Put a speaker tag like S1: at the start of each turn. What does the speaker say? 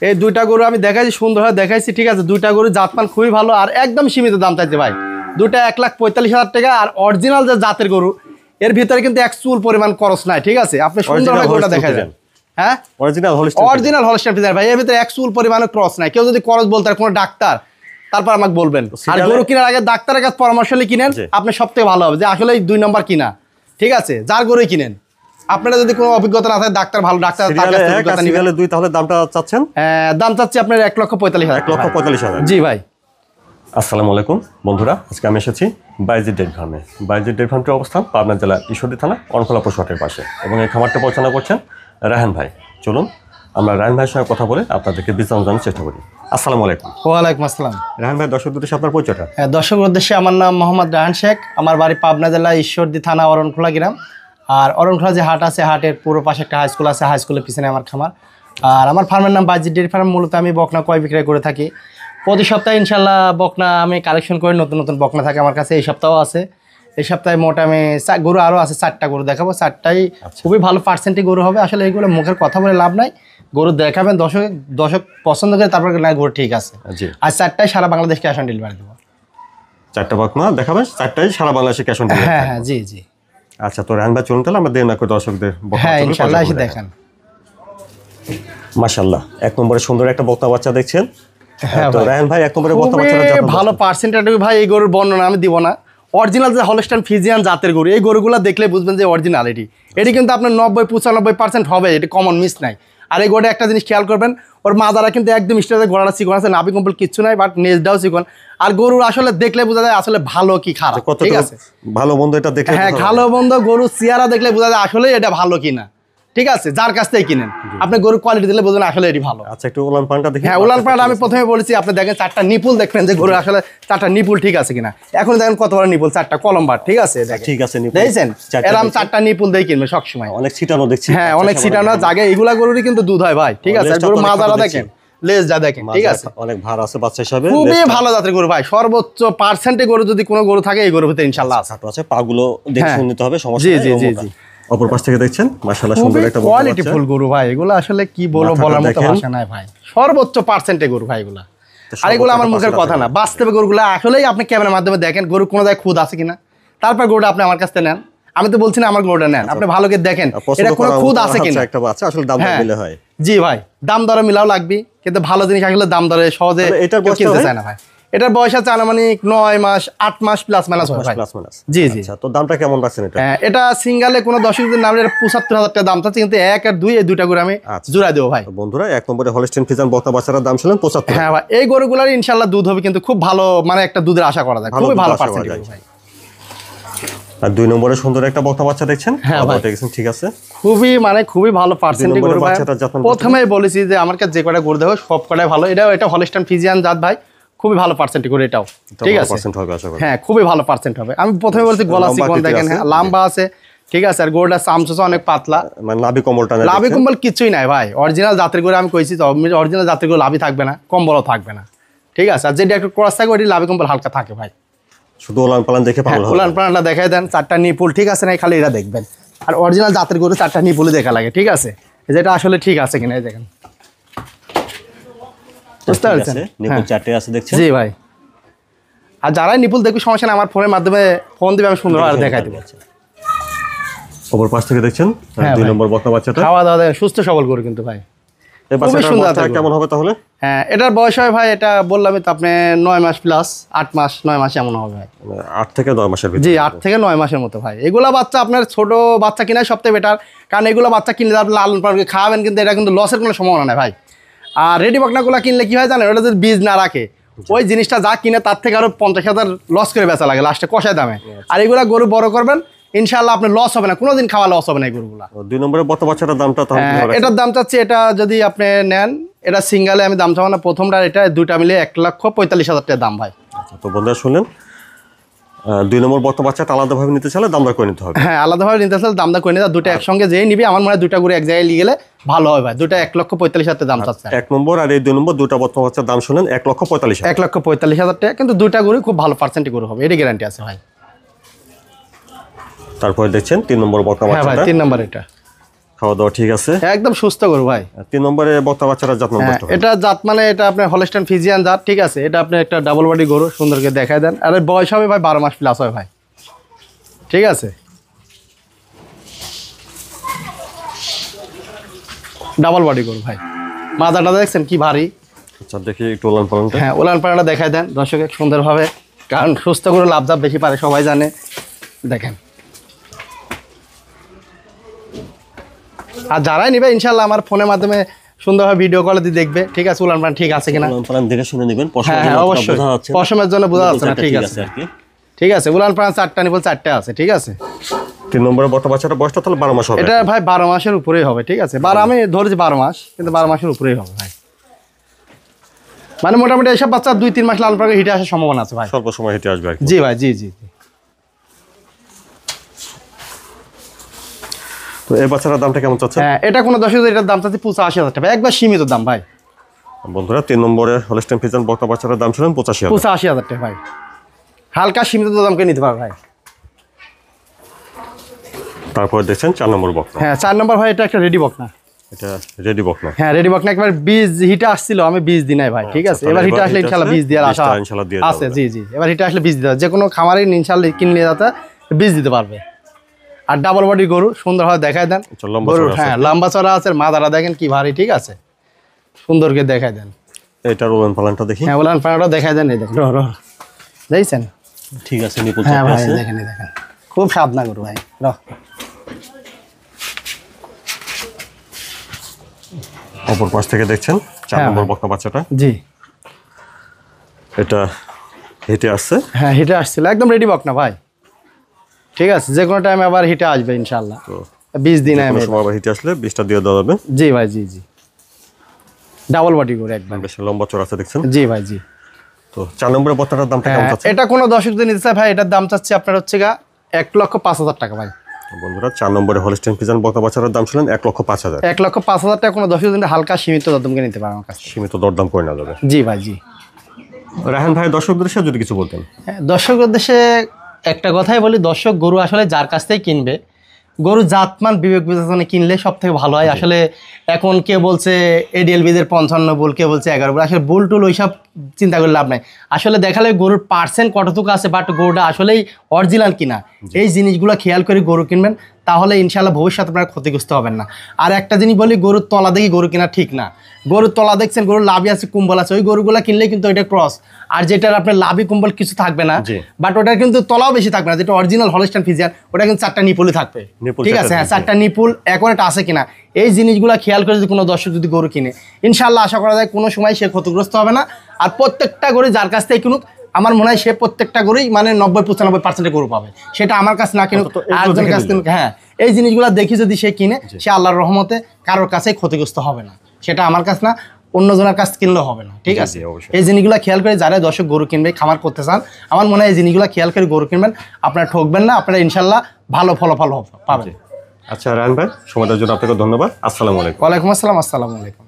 S1: এই দুইটা গরু আমি দেখাইছি, সুন্দরভাবে দেখাইছি, ঠিক আছে। দুইটা গরু জাতমান খুবই ভালো আর একদম সীমিত দাম চাইছে ভাই। দুইটা 1,45,000 টাকা। আর অরিজিনাল যে জাতের গরু এর ভিতরে কিন্তু এক চুল পরিমাণ খরচ নাই, ঠিক আছে। আপনি সুন্দরভাবে গরুটা দেখাই দেন। হ্যাঁ, অরিজিনাল হলস্টাইন ফ্রিজিয়ান ভাই। এর ভিতরে এক চুল পরিমাণে ক্রস নাই। কেউ যদি খরচ বলতে কোনো ডাক্তার, তারপর আমাকে বলবেন। আর গরু কেনার আগে ডাক্তারের কাছে পরামর্শ নিয়ে কিনেন, আপনি সবথেকে ভালো হবে যে আসলে 2 নম্বর কিনা, ঠিক আছে। যার গরুই কিনেন, আপনারা যদি কোনো অভিজ্ঞতা না থাকে, ডাক্তার ভালো ডাক্তার তার কাছে অভিজ্ঞতা নিবেন।
S2: দুই, তাহলে দামটা চাচ্ছেন?
S1: দাম চাচ্ছি আপনার 1,45,000।
S2: 1,45,000।
S1: জি ভাই।
S2: আসসালামু আলাইকুম বন্ধুরা, আজকে আমি এসেছি বাইজিদ ডেইরি ফার্মে। বাইজিদ ডেইরি ফার্মটির অবস্থান পাবনা জেলা ঈশ্বরদী থানা অনখোলা পশুহাটের পাশে, এবং এই খামারটা পরিচালনা করছেন রায়হান ভাই। চলুন আমরা রায়হান ভাইয়ের সঙ্গে কথা বলে আপনাদেরকে বিস্তারিত জানার চেষ্টা করি। আসসালামু আলাইকুম।
S1: ওয়ালাইকুম আসসালাম।
S2: রায়হান ভাই, দর্শক উদ্দেশ্যে আপনার পরিচয়টা?
S1: দর্শক উদ্দেশ্যে আমার নাম মোহাম্মদ রায়হান শেখ। আমার বাড়ি পাবনা জেলা ঈশ্বরদী থানা অরণখোলা গ্রাম। আর অরণখোলা যে হাট আছে, হাটের পুরো পাশে একটা হাই স্কুল আছে, হাই স্কুলের পিছনে আমার খামার। আর আমার ফার্মের নাম বাইজিদ ডেইরি ফার্ম। মূলত আমি বকনা ক্রয় বিক্রয় করে থাকি। প্রতি সপ্তাহে ইনশাল্লাহ বকনা আমি কালেকশন করে নতুন নতুন বকনা থাকে আমার কাছে। এই সপ্তাহও আছে। এই সপ্তাহে মোট আমি গরু আরও আছে 4টা গরু দেখাবো। 4টাই খুবই ভালো পার্সেন্টেজ গরু হবে। আসলে এইগুলো মুখের কথা বলে লাভ নাই, গরু দেখাবেন, দর্শক পছন্দ করে তারপর না গরু ঠিক আছে। আর 4টাই সারা বাংলাদেশ ক্যাশ অন ডেলিভারি দেবো।
S2: 4টা বকনা দেখাবেন, 4টাই সারা বাংলাদেশে ক্যাশ অন ডেলিভারি?
S1: হ্যাঁ হ্যাঁ, জি জি।
S2: আচ্ছা, তো রায়হান ভাই চলুন তাহলে আমরা দেন না করে দর্শকদের
S1: হ্যাঁ ইনশাআল্লাহ এসে দেখেন।
S2: মাশাআল্লাহ, এক নম্বরে সুন্দর একটা বকনা বাচ্চা দেখছেন। হ্যাঁ তো রায়হান ভাই, এক নম্বরে বকনা বাচ্চাটা
S1: ভালো পার্সেন্টেজ ভাই। এই গরুর বর্ণনা আমি দিব না। অরিজিনাল যে হলস্টাইন ফ্রিজিয়ান জাতের গরু, এই গরুগুলো দেখলে বুঝবেন যে অরিজিনালিটি। এটি কিন্তু আপনার 90-95% হবে, এটি কমন মিস নাই। আর এই গরুটা একটা জিনিস খেয়াল করবেন, ওর মাদারা কিন্তু একদম স্টেজে গোড়াটা চিকন আছে, নাভি কম্বল কিচ্ছু নাই, বাট নেজটাও চিকন। আর গরুর আসলে দেখলে বোঝা যায় আসলে ভালো কি খারাপ, ঠিক আছে।
S2: ভালো মন্দ এটা দেখলে,
S1: হ্যাঁ ভালো মন্দ গরুর চেহারা দেখলে বোঝা যায় আসলে এটা ভালো কিনা, ঠিক আছে। যার কাছ থেকে কিনেন আপনি গরুর কোয়ালিটি দিলে বুঝবেন আসলে এটি ভালো।
S2: আচ্ছা, একটু উলান পানটা দেখি।
S1: হ্যাঁ, উলান পানটা আমি প্রথমে বলেছি, আপনি দেখেন 4টা নিপুল দেখবেন যে গরু আসলে 4টা নিপুল ঠিক আছে কিনা। এখন দেখেন কত বড় নিপুল, 4টা কলম্বার, ঠিক আছে।
S2: ঠিক আছে,
S1: দেখছেন এরকম 4টা নিপুল দিয়ে কিনবে সবসময়।
S2: অনেক ছিটানো দেখছি।
S1: হ্যাঁ, অনেক ছিটানো জায়গায় এগুলা গরুরই কিন্তু দুধ হয় ভাই, ঠিক আছে। গরু মাজারা দেখেন, লেজ যা দেখেন, ঠিক আছে,
S2: অনেক ভার আছে বাচ্চা হিসাবে।
S1: খুবই ভালো জাতের গরু ভাই। সর্বোচ্চ পার্সেন্টে গরু যদি কোনো গরু থাকে এই গরুর ভিতরে ইনশাআল্লাহ আছে।
S2: পাগুলো দেখে নিতে হবে, সমস্যা নেই।
S1: জি জি জি।
S2: অপর পাশ থেকে দেখছেন মাশাআল্লাহ সুন্দর একটা
S1: কোয়ালিটি ফুল গরু ভাই। এগুলো আসলে কি বলবো, বলার মতো ভাষা নাই ভাই। সর্বোচ্চ পার্সেন্টে গরু ভাই এগুলা। আর এগুলো আমার মুখের কথা না, বাস্তবে গরুগুলো আসলেই আপনি ক্যামেরার মাধ্যমে দেখেন গরু কোনো জায়গায় খুদ আছে কিনা, তারপর গরুটা আপনি আমার কাছ থেকে নেন। আমি তো বলছি না আমার গরুটা নেন, আপনি ভালো করে দেখেন এটা কোনো খুদ আছে কিনা।
S2: একটা বাচ্চা আসলে দাম মিলে হয়।
S1: জি ভাই, দাম দরে মিলাও লাগবে, কিন্তু ভালো জিনিস আসলে দাম দরে সহজে কিনতে চায় না ভাই। এটার বয়স আছে আনুমানিক 9 মাস 8 মাস প্লাস মাইনাস হবে ভাই। জি জি।
S2: আচ্ছা, তো দামটা কেমন রাখছেন এটা?
S1: এটা সিঙ্গেলে কোনো দর্শকদের নাম 75,000 টাকা দাম চাচ্ছে, কিন্তু 1 আর 2 এই দুইটা গরু আমি জোড়া দেবো ভাই।
S2: বন্ধুরা, এক নম্বরে হলস্টাইন ফ্রিজিয়ান বকনা বাচ্চার দাম ছিলেন 75।
S1: হ্যাঁ ভাই, এই গরুগুলোর ইনশাআল্লাহ দুধ হবে, কিন্তু খুব ভালো, মানে একটা দুধের আশা করা যায়, খুবই ভালো পার্সেন্টেজ ভাই।
S2: আর 2 নম্বরে সুন্দর একটা বকনা বাচ্চা দেখছেন। হ্যাঁ ভাই, ঠিক আছে,
S1: খুবই ভালো পার্সেন্টেজ গরু ভাই। প্রথমেই বলেছি যে আমার কাছে যে কয়টা গরু দেবো সব কয়টাই ভালো। এটা হলস্টাইন ফ্রিজিয়ান জাত ভাই, খুবই ভালো পার্সেন্ট করে এটাও, ঠিক আছে। হ্যাঁ, খুবই ভালো পার্সেন্ট হবে। আমি প্রথমে বলছি গলা চিকন দেখেন, হ্যাঁ লম্বা আছে, ঠিক আছে। আর গরুটা চামচা অনেক পাতলা,
S2: মানে লাভি কম্বলটা নাই,
S1: লাভি কম্বল কিছুই নাই ভাই। অরিজিনাল জাতের গরু আমি কইছি তো, অরিজিনাল জাতের গরু লাভি থাকবে না, কম্বলও থাকবে না, ঠিক আছে। আর যেটা একটু ক্রস থাকে ওইটি লাভি কম্বল হালকা থাকে ভাই।
S2: শুধু ওলান পালান দেখে ভালো,
S1: ওলান পালানটা দেখাই দেন। 4টা নিপুল ঠিক আছে না, খালি এটা দেখবেন। আর অরিজিনাল জাতের গরু 4টা নিপুলই দেখা লাগে, ঠিক আছে। যেটা আসলে ঠিক আছে কিনা এই দেখেন, বুঝতে পারছেন?
S2: নিপুল 4টে আছে দেখছেন।
S1: জি ভাই। আর যারাই নিপুল দেখবি সমস্যা না, আমার ফোনের মাধ্যমে ফোন দিবে, আমি সুন্দরভাবে দেখাই দেবো।
S2: অপর পাশ থেকে দেখছেন 2 নম্বর বকনা বাচ্চাটা।
S1: খাওয়া দাওয়া সুস্থ সবল গরু কিন্তু ভাই, খুবই সুন্দর।
S2: কেমন হবে তাহলে?
S1: হ্যাঁ, এটার বয়স হয় ভাই, এটা বললামই তো আপনি 9 মাস প্লাস 8 মাস 9 মাস এমন হবে ভাই।
S2: 8 থেকে 9 মাসের ভিতরে।
S1: জি, 8 থেকে 9 মাসের মতো ভাই। এগুলা বাচ্চা আপনার ছোট বাচ্চা কিনা সবথেকে বেটার, কারণ এগুলো বাচ্চা কিনলে আপনি লালন পালন করে খাওয়াবেন, কিন্তু এটা কিন্তু লসের কোনো সম্ভাবনা নেই ভাই। আর রেডি বকনাগুলো কিনলে কি হয় জানেন, ওটা যদি বীজ না রাখে ওই জিনিসটা যা কিনে তার থেকে আরো 50,000 লস করে বেচা লাগে লাস্টে কষায় দামে। আর এগুলা গরু বড় করবেন ইনশাআল্লাহ আপনার লস হবে না, কোনোদিন খাওয়া লস হবে না এই গরুগুলা।
S2: 2 নম্বরে বকনা বাচ্চাটার দামটা তাহলে
S1: এটার দাম চাচ্ছি, এটা যদি আপনি নেন, এটা সিঙ্গেলে আমি দাম চাবো না, প্রথমটা এটা দুইটা মিলে 1,45,000 টাকা দাম ভাই।
S2: আচ্ছা, তো বন্ধুরা শুনলেন, 2 নম্বর বকনা বাচ্চাটা আলাদাভাবে নিতে চাইলে দাম দর করে নিতে হবে।
S1: হ্যাঁ, আলাদাভাবে নিতে চাইলে দাম দর করে নিতে, দুটো একসঙ্গে যেই নিবি আমার মনে হয় দুটা গরু এক জায়গায় নিয়ে গেলে ভালো হয় ভাই। দুটা 1,45,000 টাকা দাম চাচ্ছে।
S2: 1 নম্বর আর এই 2 নম্বর দুটা বকনা বাচ্চার দাম শুনলেন 1,45,000।
S1: 1,45,000 টাকা, কিন্তু দুইটা গরু খুব ভালো পার্সেন্টে গরু হবে, এটি গ্যারান্টি আছে ভাই।
S2: তারপরে দেখছেন 3 নম্বর বকনা বাচ্চাটা।
S1: হ্যাঁ ভাই, 3 নম্বর এটা
S2: খাওয়া দাওয়া ঠিক আছে।
S1: একদম সুস্থ গরু ভাই।
S2: 3 নম্বরে বক্তা বাচ্চারা জাত নম্বর
S1: এটা জাত মানে এটা আপনার হলস্টাইন ফিজিয়ান জাত, ঠিক আছে। এটা আপনি একটা ডাবল বডি গরু, সুন্দর করে দেখায় দেন। আর এর বয়স হবে ভাই 12 মাস প্লাস হয় ভাই, ঠিক আছে। ডাবল বডি গরু ভাই, মাথাটা দেখছেন কি ভারী।
S2: আচ্ছা দেখি একটু ওলান পালনটা।
S1: হ্যাঁ ওলান পালনটা দেখায় দেন দর্শকে সুন্দরভাবে, কারণ সুস্থ গরু লাভ দাভ বেশি পারে, সবাই জানে। দেখেন, আর যারাই নিবে ইনশাল্লাহ আমার ফোনের মাধ্যমে সুন্দরভাবে ভিডিও কলে দিয়ে দেখবে, ঠিক আছে। উলান পালন ঠিক আছে কিনা,
S2: ওলান পালন দেখে শুনে নেবেন।
S1: হ্যাঁ অবশ্যই, পশমের জন্য বোঝা যাচ্ছে না, ঠিক আছে। ঠিক আছে, উলান পালন 4টা নিবল 4টা আছে, ঠিক আছে।
S2: 3 নম্বরে বক্তা বাচ্চাটা বয়সটা তাহলে 12 মাস হবে।
S1: এটা ভাই 12 মাসের উপরেই হবে, ঠিক আছে। 12 আমি ধরেছি 12 মাস, কিন্তু 12 মাসের উপরেই হবে ভাই। মানে মোটামুটি এইসব বাচ্চা 2-3 মাস লাল পালন হিটে আসার সম্ভাবনা আছে ভাই,
S2: স্বল্প সময় হেঁটে আসবে আর কি।
S1: জি ভাই, জি জি।
S2: তো এই বাচ্চাটার দামটা কেমন চাচ্ছেন?
S1: হ্যাঁ এটা কোনো 10,000, এটার দাম চাচ্ছি 85,000 টাকা, একবার সীমিত দাম ভাই।
S2: বন্ধুরা 3 নম্বরে হলস্টাইন ফিজিয়ান বক্তা বাচ্চাটার দাম ছিলেন 85,000।
S1: 85,000 টাকা ভাই, হালকা সীমিত দামকে নিতে পারবে ভাই।
S2: তারপর দেখছেন 4 নম্বর বক্তা।
S1: হ্যাঁ 4 নম্বর ভাই, এটা একটা রেডি বক না।
S2: এটা রেডি বক না?
S1: হ্যাঁ রেডি বক না, একবার বীজ হিটে আসছিল, আমি বীজ দিই নাই ভাই, ঠিক আছে। এবার হিটে আসলে ইনশাআল্লাহ বীজ দেওয়ার আশা আছে, জি জি। এবার হিটে আসলে বীজ দিতে হবে, যে কোনো খামারে ইনশাআল্লাহ কিনলে যাতে বীজ দিতে পারবে। আর ডাবল বডি গরু, সুন্দরভাবে দেখায় দেন গরু। হ্যাঁ লম্বা চড়া আছে, মাথাটা দেখেন কি ভারী, ঠিক আছে। সুন্দর করে দেখায় দেন।
S2: এটার ওলান পালনটা দেখি।
S1: হ্যাঁ ওলান পালনটা দেখায় দেন, এই দেখেন দেখছেন,
S2: ঠিক আছে। নিপুল
S1: হ্যাঁ ভাই
S2: আছে,
S1: দেখেন দেখেন, খুব সাবনা গরু ভাই।
S2: অপর পাশ থেকে দেখছেন 4 নম্বর বক্তা বাচ্চাটা।
S1: জি
S2: এটা হেঁটে আসছে।
S1: হ্যাঁ হিটে আসছিল, একদম রেডি বক না ভাই, ঠিক আছে। যে কোনো টাইমে আবার হিটে আসবে ইনশাআল্লাহ।
S2: তো
S1: 20 দিন
S2: কোনো সময় আবার হেঁটে আসলে 20টা দিয়ে দেওয়া যাবে।
S1: জি ভাই, জি জি। ডাবল বডি করে একদম,
S2: বেশ লম্বা চড়া আছে দেখছেন।
S1: জি ভাই, জি।
S2: তো 4 নম্বরের বক্তাটার দামটা কেমন চাচ্ছেন?
S1: এটা কোনো দর্শক যদি নিতে চায় ভাই, এটার দাম চাচ্ছে আপনার হচ্ছে 1,05,000 টাকা ভাই।
S2: বন্ধুরা 4 নম্বরে হলস্টাইন ফিজিয়ান বক্তা বাচ্চাটার দাম ছিলেন 1,05,000।
S1: 1,05,000 টাকা কোনো দর্শক যদি হালকা সীমিত দরদামকে নিতে পারে আমার কাছে,
S2: সীমিত দরদাম করে নেওয়া যাবে।
S1: জি ভাই, জি।
S2: রাহান ভাই দর্শকদের সাথে যদি কিছু বলতেন।
S1: দর্শক উদ্দেশ্যে একটা কথাই বলি, দর্শক গরু আসলে যার কাছ থেকে কিনবে, গরু জাতমান বিবেক বিবেচনা কিনলে সব থেকে ভালো হয়। আসলে এখন কে বলছে এডিএলবিদের 55 বুল, কে বলছে 11 বুল, আসলে বুল টুল ওইসব চিন্তা করে লাভ নাই। আসলে দেখালে গরুর পার্সেন্ট কতটুকু আছে, বাট গরুটা আসলেই অরিজিনাল কিনা, এই জিনিসগুলো খেয়াল করে গরু কিনবেন, তাহলে ইনশাআল্লাহ ভবিষ্যতে আপনারা ক্ষতিগ্রস্ত হবেন না। আর একটা জিনিস বলি, গরুর তলা দেখি গরু কিনা ঠিক না। গরুর তলা দেখছেন, গরুর লাভি আছে, কুম্বল আছে, ওই গরুগুলো কিনলে কিন্তু ওইটা ক্রস। আর যেটার আপনার লাভি কুম্বল কিছু থাকবে না, বাট ওটার কিন্তু তলাও বেশি থাকবে না, যেটা অরিজিনাল হলস্টাইন ফিজিয়ান, ওটা কিন্তু 4টা নিপুলই থাকবে, ঠিক আছে। হ্যাঁ 4টা নিপুল একটা আছে কিনা, এই জিনিসগুলো খেয়াল করে যদি কোনো দর্শক যদি গরু কিনে, ইনশাআল্লাহ আশা করা যায় কোনো সময় সে ক্ষতিগ্রস্ত হবে না। আর প্রত্যেকটা গরু যার কাছ থেকে কিনুক, আমার মনে হয় সে প্রত্যেকটা গরুই মানে 90-95% গরু পাবে, সেটা আমার কাছে না কিনুক, আরেকজনের কাছ কিনুক। হ্যাঁ এই জিনিসগুলো দেখি যদি সে কিনে, সে আল্লাহর রহমতে কারোর কাছে ক্ষতিগ্রস্ত হবে না, সেটা আমার কাছে না অন্যজনের কাছ কিনলেও হবে না, ঠিক আছে। এই জিনিসগুলো খেয়াল করে যারা দর্শক গরু কিনবে, খামার করতে চান, আমার মনে হয় এই জিনিসগুলো খেয়াল করে গরু কিনবেন, আপনারা ঠকবেন না, আপনারা ইনশাল্লাহ ভালো ফলাফল পাবেন।
S2: আচ্ছা রাহান ভাই, সময়টার জন্য আপনাকে ধন্যবাদ। আসসালামু আলাইকুম।
S1: ওয়ালাইকুম আসসালাম। আসসালামু আলাইকুম।